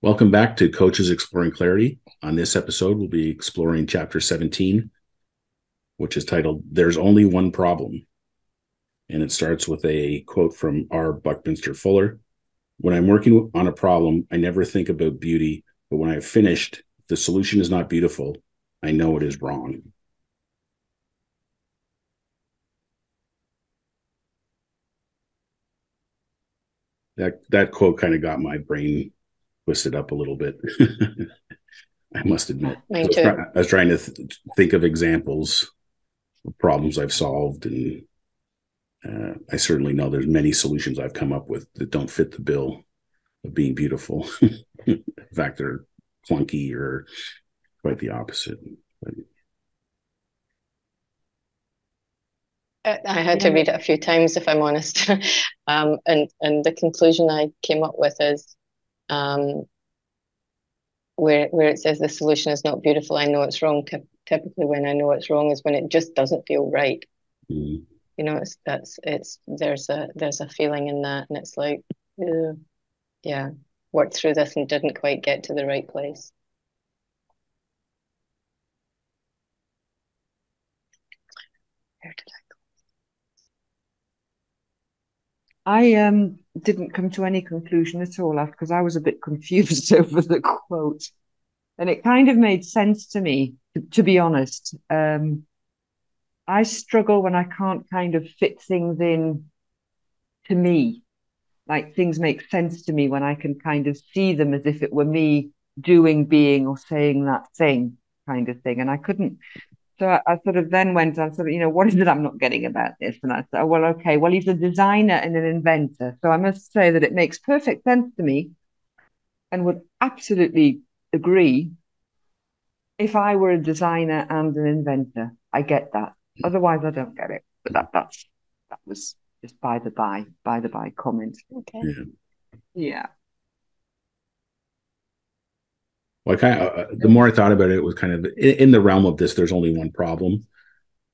Welcome back to Coaches Exploring Clarity. On this episode, we'll be exploring Chapter 17, which is titled There's Only One Problem. And it starts with a quote from R. Buckminster Fuller. When I'm working on a problem, I never think about beauty, but when I've finished, if the solution is not beautiful, I know it is wrong. That quote kind of got my brain twisted up a little bit. I must admit. Mine too. I was trying to think of examples of problems I've solved, and I certainly know there's many solutions I've come up with that don't fit the bill of being beautiful. In fact, they're clunky or quite the opposite. But I had to read it a few times, if I'm honest. And the conclusion I came up with is um, where it says the solution is not beautiful, I know it's wrong. Typically, when I know it's wrong is when it just doesn't feel right. mm, You know, it's there's a feeling in that, and it's like, yeah, worked through this and didn't quite get to the right place. Where did I didn't come to any conclusion at all because I was a bit confused over the quote. And it kind of made sense to me, to be honest. I struggle when I can't kind of fit things in to me. Like things make sense to me when I can kind of see them as if it were me doing, being, or saying that thing kind of thing. And I couldn't. So I sort of then went on sort of, what is it I'm not getting about this? And I said, oh, well, okay, well, he's a designer and an inventor. So I must say that it makes perfect sense to me and would absolutely agree if I were a designer and an inventor. I get that. Otherwise, I don't get it. But that was just by the by comment. okay. yeah. Yeah. Well, the more I thought about it, it was kind of in the realm of this. There's only one problem.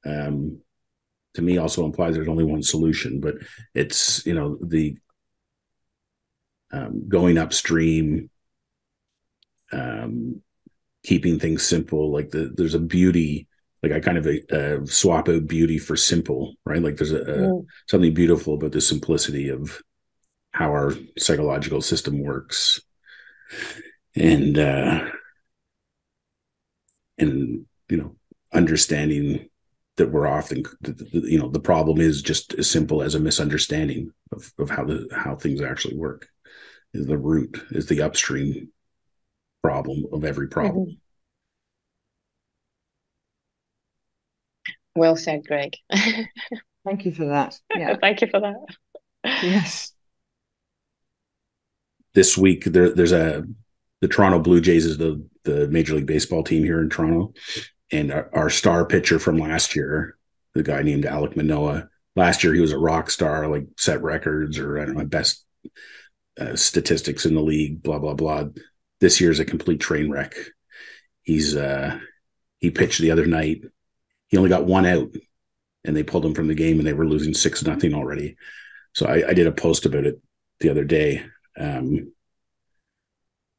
Um, to me, also implies there's only one solution, but it's the going upstream, um, keeping things simple. Like there's a beauty. Like I kind of swap out beauty for simple, right? Like there's something beautiful about the simplicity of how our psychological system works, and understanding that we're often the problem is just as simple as a misunderstanding of how things actually work. Is the root, is the upstream problem of every problem. Mm-hmm. Well said, Greg. Thank you for that. Yeah. Thank you for that. Yes. This week there's the Toronto Blue Jays is the Major League Baseball team here in Toronto, and our star pitcher from last year, the guy named Alek Manoah. Last year he was a rock star, like set records or I don't know best statistics in the league, blah blah blah. This year's a complete train wreck. He pitched the other night. He only got one out, and they pulled him from the game, and they were losing 6-0 already. So I did a post about it the other day.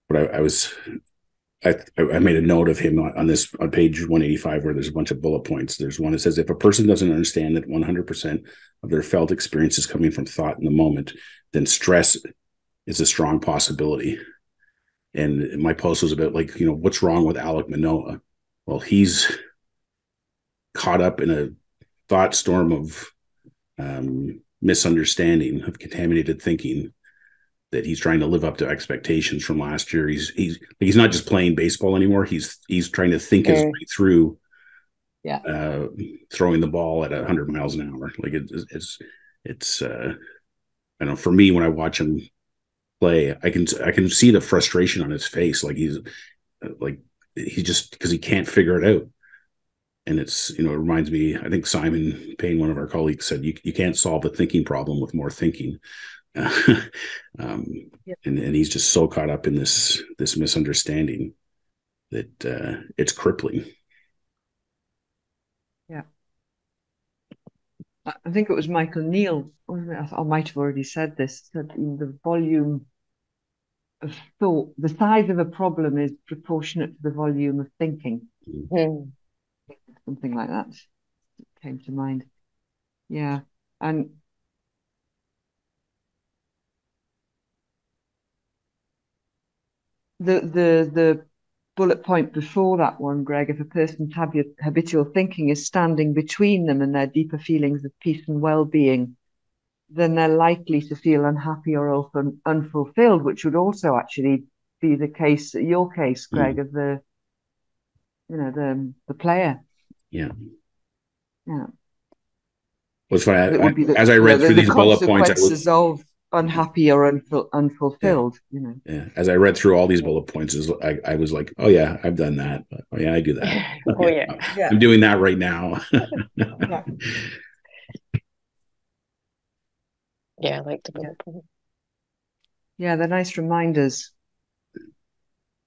But I made a note of him on page 185 where there's a bunch of bullet points. There's one that says if a person doesn't understand that 100% of their felt experience is coming from thought in the moment, then stress is a strong possibility. And my post was about what's wrong with Alek Manoah? Well, he's caught up in a thought storm of misunderstanding, of contaminated thinking, that he's trying to live up to expectations from last year. He's not just playing baseball anymore. He's trying to think his way through throwing the ball at 100 miles an hour. Like it's I know for me when I watch him play, I can see the frustration on his face. Like he just because he can't figure it out. And it reminds me, I think Simon Payne, one of our colleagues, said you can't solve a thinking problem with more thinking. And he's just so caught up in this misunderstanding that it's crippling. Yeah. I think it was Michael Neal, I might have already said this, that the volume of thought, the size of a problem is proportionate to the volume of thinking. Mm. Something like that came to mind. Yeah. And the bullet point before that one, Greg, if a person's habitual thinking is standing between them and their deeper feelings of peace and well-being, then they're likely to feel unhappy or often unfulfilled, which would also actually be the case, your case, Greg, of the player. Yeah. Yeah. Well, it's funny. It would be As I read through these bullet points, consequences of unhappy or unfulfilled. Yeah. As I read through all these bullet points, I was like, oh yeah, I've done that. Oh yeah, I do that. Oh yeah. I'm doing that right now. Yeah, I like the bullet point. Yeah, they're nice reminders.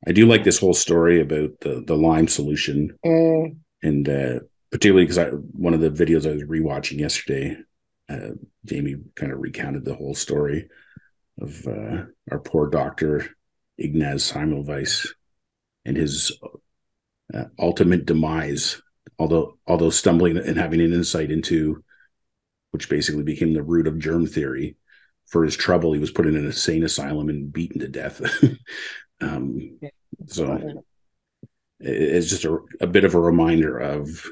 I do like this whole story about the lime solution, and particularly because one of the videos I was rewatching yesterday, Jamie kind of recounted the whole story of our poor doctor Ignaz Semmelweis and his ultimate demise. Although stumbling and having an insight into, which basically became the root of germ theory, for his trouble, he was put in an insane asylum and beaten to death. So it's just a bit of a reminder of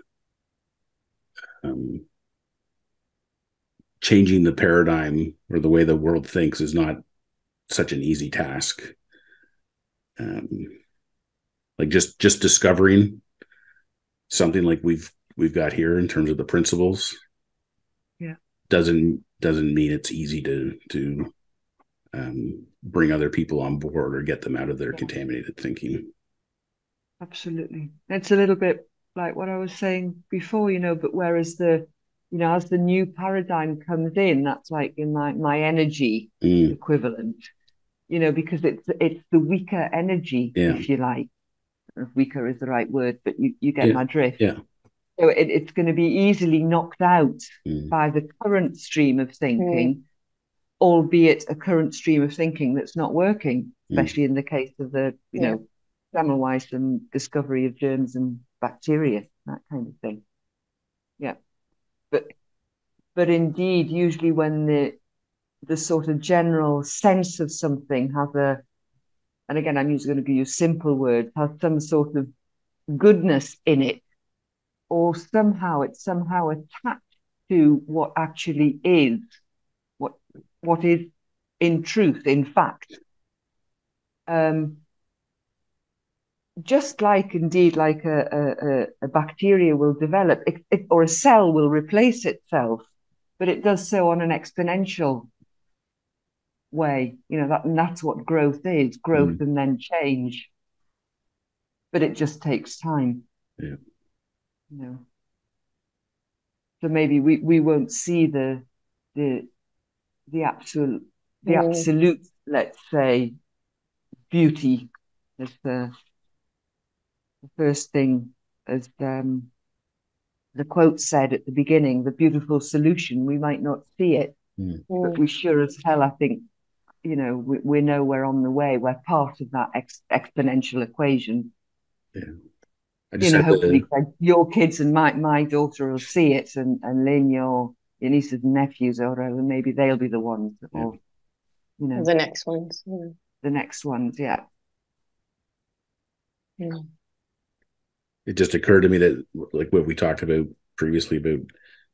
changing the paradigm or the way the world thinks is not such an easy task. Like just discovering something like we've got here in terms of the principles, doesn't mean it's easy to bring other people on board or get them out of their contaminated thinking. Absolutely. It's a little bit like what I was saying before, but whereas as the new paradigm comes in, that's like in my energy equivalent, because it's the weaker energy, if you like. I don't know if weaker is the right word, but you get my drift. Yeah. So it's going to be easily knocked out by the current stream of thinking, albeit a current stream of thinking that's not working, especially in the case of the, Semmelweis and discovery of germs and bacteria, that kind of thing. Yeah. But indeed, usually when the sort of general sense of something has and again, I'm usually going to use simple words, has some sort of goodness in it, or it's somehow attached to what actually is, what is in truth, in fact. Just like indeed, like a bacteria will develop, or a cell will replace itself, but it does so on an exponential way. That's what growth is, and then change. But it just takes time. Yeah. So maybe we won't see the absolute, let's say, beauty as the first thing, as the quote said at the beginning, the beautiful solution. We might not see it, but we sure as hell, I think, we know we're on the way. We're part of that exponential equation. Yeah. Hopefully your kids and my daughter will see it, and Lynne, your nieces and nephews, or maybe they'll be the ones, or the next ones. The next ones, yeah. It just occurred to me that, like what we talked about previously, about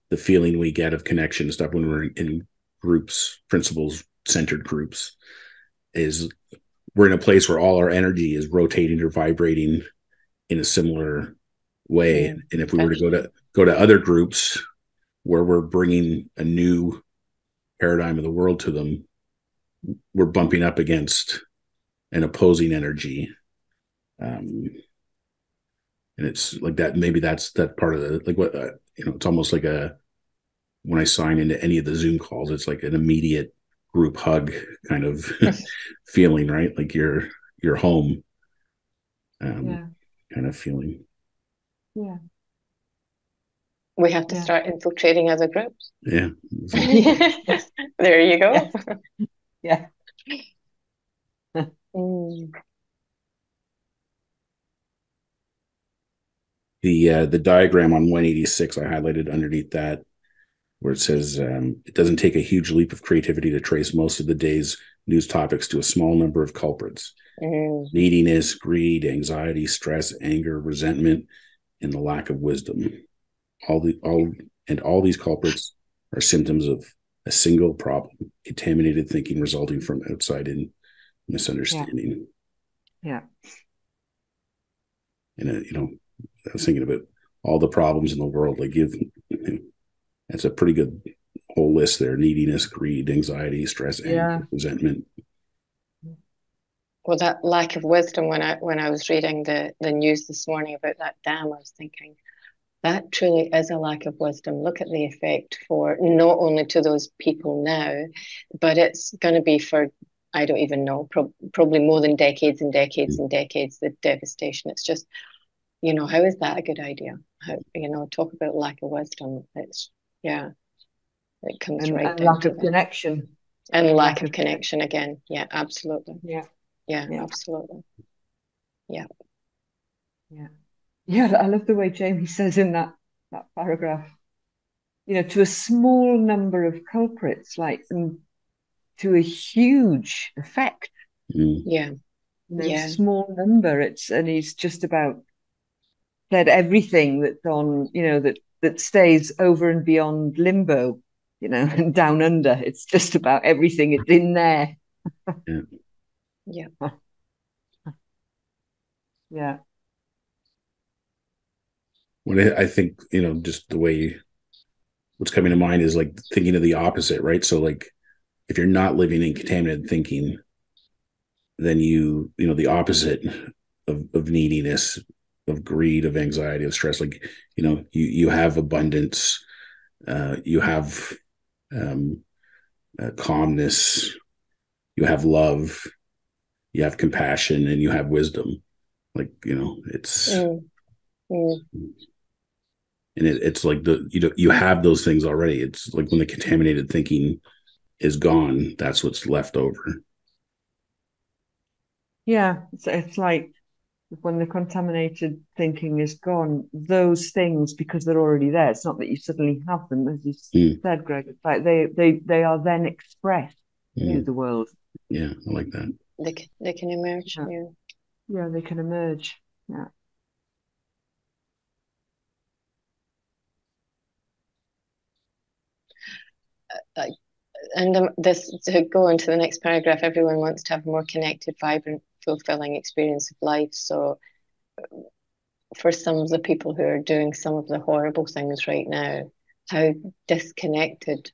the feeling we get of connection and stuff when we're in groups, principles-centered groups, is we're in a place where all our energy is rotating or vibrating in a similar way. And if we were to go to other groups where we're bringing a new paradigm of the world to them, we're bumping up against an opposing energy. And it's like that. Maybe that's that part of the, like what, it's almost like when I sign into any of the Zoom calls, it's like an immediate group hug kind of feeling, right? Like you're home, kind of feeling. Yeah. We have to start infiltrating other groups. Yeah. There you go. Yeah. Mm. The diagram on 186, I highlighted underneath that, where it says it doesn't take a huge leap of creativity to trace most of the day's news topics to a small number of culprits. Neediness, greed, anxiety, stress, anger, resentment, and the lack of wisdom. All these culprits are symptoms of a single problem: contaminated thinking resulting from outside in misunderstanding. Yeah. And I was thinking about all the problems in the world. Like, that's a pretty good whole list there: neediness, greed, anxiety, stress, anger, resentment. Well, that lack of wisdom, when I was reading the news this morning about that dam, I was thinking that truly is a lack of wisdom. Look at the effect for not only to those people now, but it's going to be for, I don't even know, probably more than decades and decades and decades, the devastation. It's just, how is that a good idea? How, talk about lack of wisdom. It's, yeah, it comes and, right and down lack to of that. connection. And lack of connection again. Yeah, absolutely. Yeah. Yeah, absolutely. Yeah. Yeah. Yeah, I love the way Jamie says in that paragraph, to a small number of culprits, like, to a huge effect. Yeah. Small number. And he's just about said everything that's on, that stays over and beyond limbo, and down under. It's just about everything. It's in there. Yeah. Yeah. What I think, just the way what's coming to mind is like thinking of the opposite, right? So, like, if you're not living in contaminated thinking, then the opposite of neediness, of greed, of anxiety, of stress, like, you have abundance, you have calmness, you have love, you have compassion, and you have wisdom. Like, it's and it's like you have those things already. It's like when the contaminated thinking is gone, that's what's left over. Yeah, it's like when the contaminated thinking is gone, those things, because they're already there, it's not that you suddenly have them, as you said, Greg. It's like they are then expressed to the world. Yeah, I like that. They can emerge. Yeah, they can emerge. Yeah. And this, to go into the next paragraph, everyone wants to have a more connected, vibrant, fulfilling experience of life. So for some of the people who are doing some of the horrible things right now, how disconnected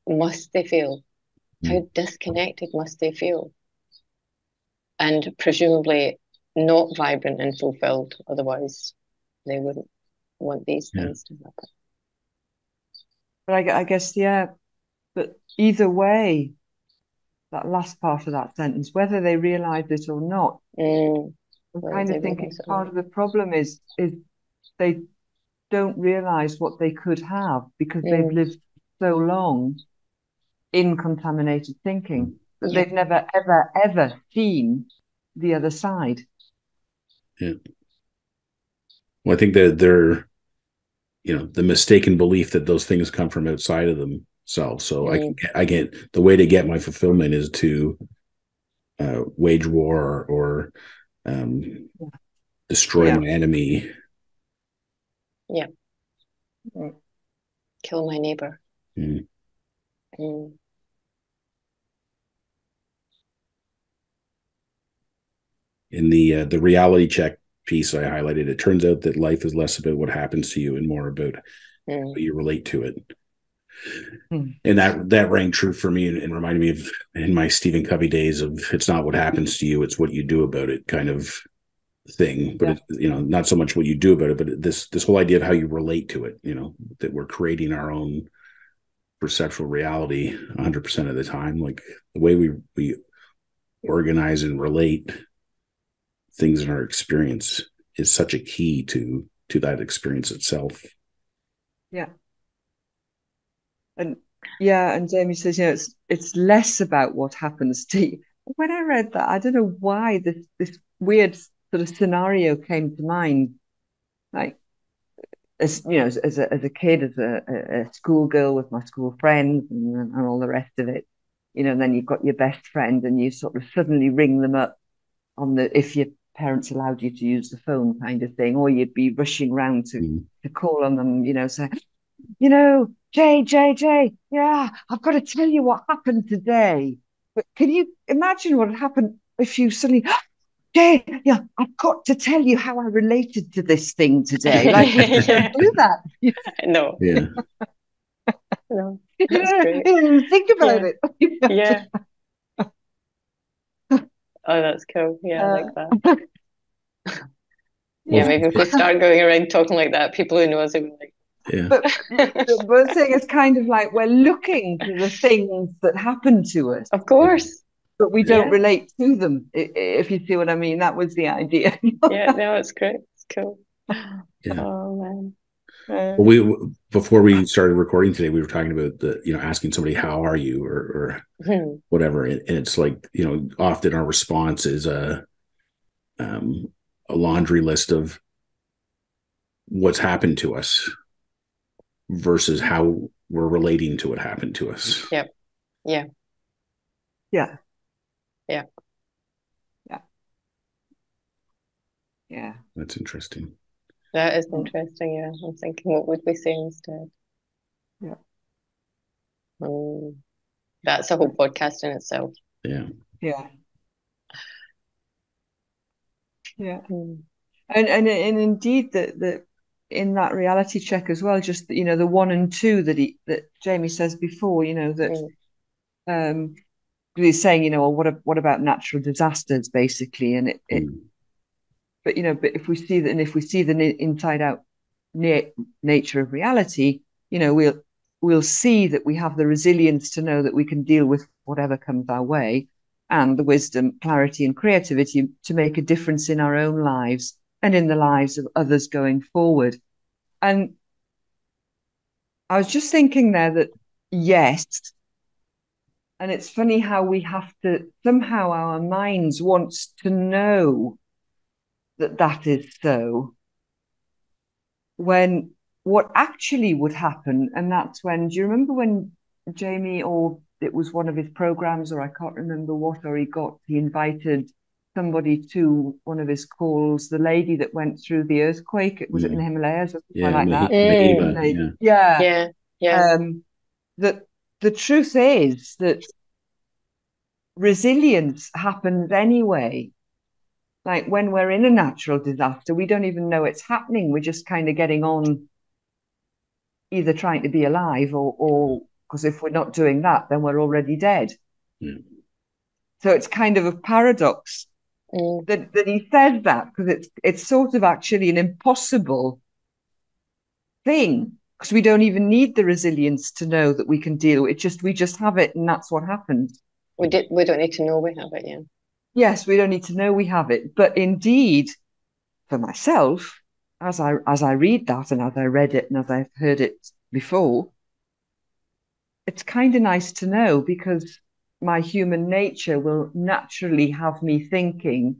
must they feel? How disconnected must they feel? And presumably not vibrant and fulfilled, otherwise they wouldn't want these things to happen. But I guess, but either way, that last part of that sentence, whether they realize it or not, I'm kind of thinking part of the problem is they don't realize what they could have because they've lived so long in contaminated thinking that they've never, ever, ever seen the other side. Yeah. Well, I think that they're, the mistaken belief that those things come from outside of themselves. So I get the way to get my fulfillment is to wage war or destroy my enemy. Yeah. Kill my neighbor. In the reality check piece I highlighted, it turns out that life is less about what happens to you and more about how you relate to it. And that rang true for me and reminded me of in my Stephen Covey days of it's not what happens to you, it's what you do about it kind of thing. But not so much what you do about it, but this whole idea of how you relate to it, that we're creating our own perceptual reality 100% of the time. Like the way we organize and relate things in our experience is such a key to that experience itself. Yeah. And Jamie says, it's less about what happens to you. when I read that, I don't know why this weird sort of scenario came to mind. Like, as you know, as a kid, as a schoolgirl with my school friends and all the rest of it, and then you've got your best friend, and you sort of suddenly ring them up on if your parents allowed you to use the phone, kind of thing, or you'd be rushing around to call on them, say, Jay, yeah, I've got to tell you what happened today. But can you imagine what had happened if you suddenly, Jay, yeah, I've got to tell you how I related to this thing today. Like, we can't do that. No. Yeah. No, that's great. Think about it. Yeah. Oh, that's cool. Yeah, I like that. Yeah, maybe if we start going around talking like that, people who know us will be like, yeah. But the thing is kind of like we're looking to the things that happen to us. Of course. But we don't relate to them, if you see what I mean. That was the idea. Yeah, no, it's great. It's cool. Yeah. Oh, man. Well, before we started recording today, we were talking about asking somebody, how are you, or whatever. And it's like, often our response is a laundry list of what's happened to us versus how we're relating to what happened to us. Yep. Yeah. Yeah. Yeah. Yeah. Yeah. That's interesting. That is interesting. Yeah. I'm thinking, what would we say instead? Yeah. That's a whole podcast in itself. Yeah. Yeah. Yeah. And indeed that in that reality check as well, just the 1 and 2 that Jamie says before, that he's saying, well, what about natural disasters, basically, and but if we see that, and if we see the inside out nature of reality, we'll see that we have the resilience to know that we can deal with whatever comes our way, and the wisdom, clarity, and creativity to make a difference in our own lives and in the lives of others going forward. And I was just thinking there that, yes, and it's funny how we have to, somehow our minds wants to know that is so, when what actually would happen, and that's when, do you remember when Jamie, or it was one of his programs, or I can't remember what, or he invited somebody to one of his calls, the lady that went through the earthquake, was it in the Himalayas or something like that? Mahima, yeah. That the truth is that resilience happens anyway. Like when we're in a natural disaster, we don't even know it's happening. We're just kind of getting on, either trying to be alive, or because if we're not doing that, then we're already dead. So it's kind of a paradox that he says that, because it's sort of actually an impossible thing, because we don't even need the resilience to know that we can deal with it. We just have it, and that's what happens. We don't need to know we have it. Yeah. Yes, we don't need to know we have it. But indeed, for myself, as I read that, and as I read it, and as I've heard it before, it's kind of nice to know, because my human nature will naturally have me thinking,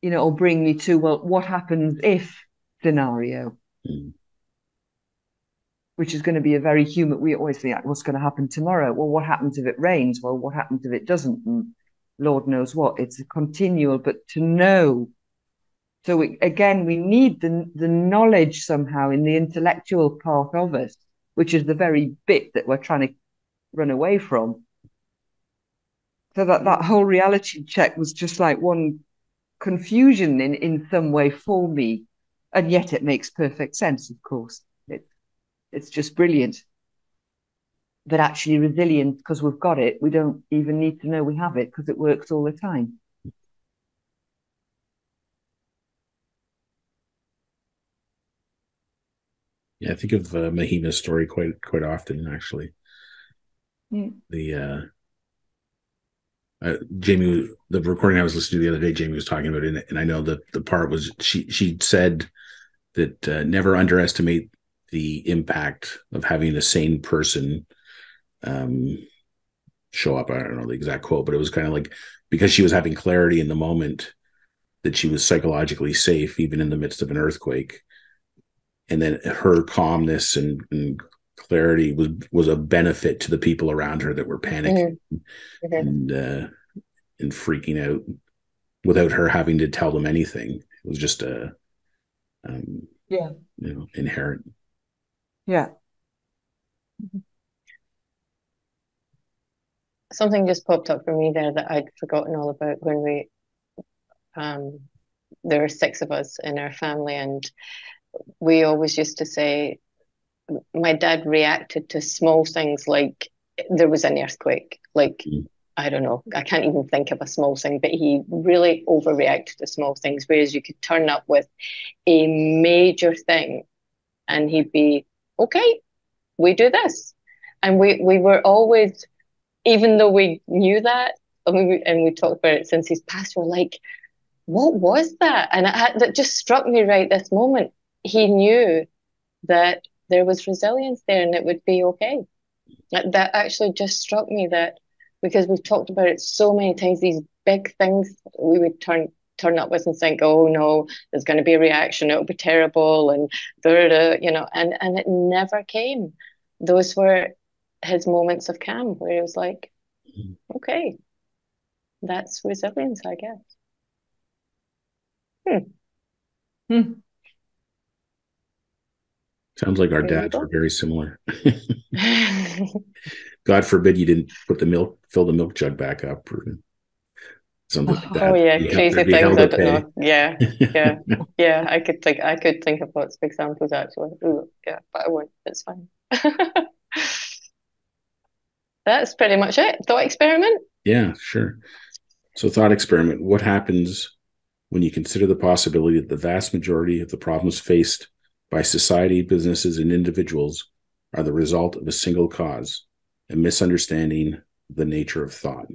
or bring me to, well, what happens if scenario, which is going to be a very human. We always think, what's going to happen tomorrow? Well, what happens if it rains? Well, what happens if it doesn't? And Lord knows what. It's a continual, but to know. So again, we need the knowledge somehow in the intellectual part of us, which is the very bit that we're trying to run away from. So that whole reality check was just like one confusion in some way for me. And yet it makes perfect sense, of course. It's just brilliant. But actually resilient, because we've got it, we don't even need to know we have it, because it works all the time. Yeah, I think of Mahima's story quite often, actually. Jamie, the recording I was listening to the other day, Jamie was talking about it, and I know that the part was she said that never underestimate the impact of having a sane person show up. I don't know the exact quote, but it was kind of like, because she was having clarity in the moment, that she was psychologically safe even in the midst of an earthquake. And then her calmness and clarity was a benefit to the people around her that were panicking and freaking out without her having to tell them anything. It was just inherent. Yeah. Something just popped up for me there that I'd forgotten all about when we there were 6 of us in our family, and we always used to say my dad reacted to small things like there was an earthquake. Like, I don't know, I can't even think of a small thing, but he really overreacted to small things, whereas you could turn up with a major thing and he'd be, okay, we do this. And we were always, even though we knew that, and we talked about it since he's passed, we're like, what was that? And that just struck me right this moment. He knew that there was resilience there and it would be okay. That actually just struck me, that because we've talked about it so many times, these big things we would turn up with and think, oh no, there's going to be a reaction, it'll be terrible, and and it never came. Those were his moments of calm where he was like, okay, that's resilience, I guess. Sounds like our dads were very similar. God forbid you didn't fill the milk jug back up or something like that. Oh yeah, crazy things. I don't know. Yeah. I could think of lots of examples actually. Ooh, yeah, but I won't. It's fine. That's pretty much it. Thought experiment? Yeah, sure. So thought experiment. What happens when you consider the possibility that the vast majority of the problems faced by society, businesses, and individuals are the result of a single cause, a misunderstanding the nature of thought?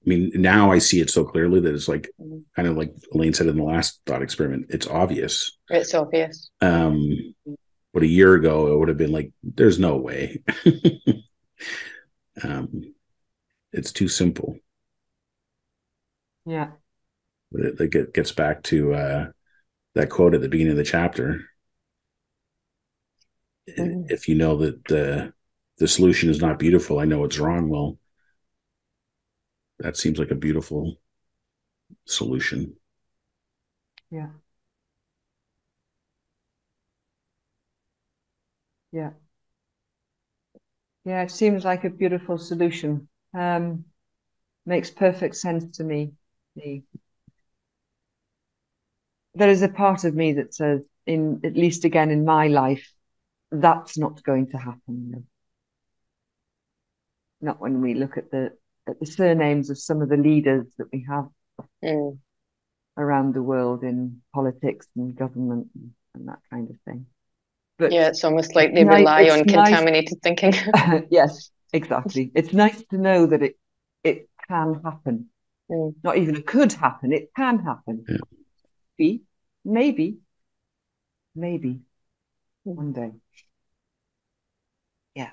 I mean, now I see it so clearly that it's like, kind of like Elaine said in the last thought experiment, it's obvious. It's obvious. But a year ago, it would have been like, there's no way. It's too simple. Yeah. But it gets back to that quote at the beginning of the chapter. If you know that the solution is not beautiful, I know it's wrong. Well, that seems like a beautiful solution. Yeah. Yeah. Yeah, it seems like a beautiful solution. Makes perfect sense to me. There is a part of me that says, at least again in my life, that's not going to happen. Not when we look at the surnames of some of the leaders that we have around the world in politics and government and that kind of thing. But yeah, it's almost like they rely on contaminated thinking. Yes, exactly. It's nice to know that it can happen. Not even it could happen, it can happen. Yeah. Maybe one day. Yeah.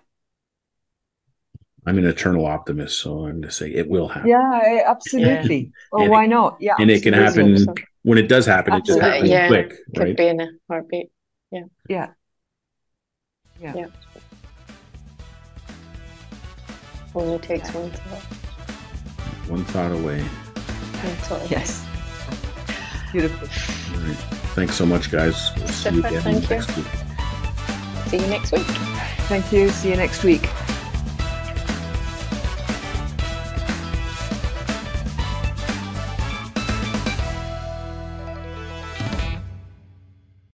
I'm an eternal optimist, so I'm going to say it will happen. Yeah, absolutely. Well, why not? Yeah, and it can happen when it does happen. Absolutely. It just happens quick, right? Could be in a heartbeat. Yeah. Yeah. Yeah. Yeah. Only takes one thought. One thought away. Yes. Beautiful. All right. Thanks so much, guys. We'll see you again next week. See you next week. Thank you. See you next week.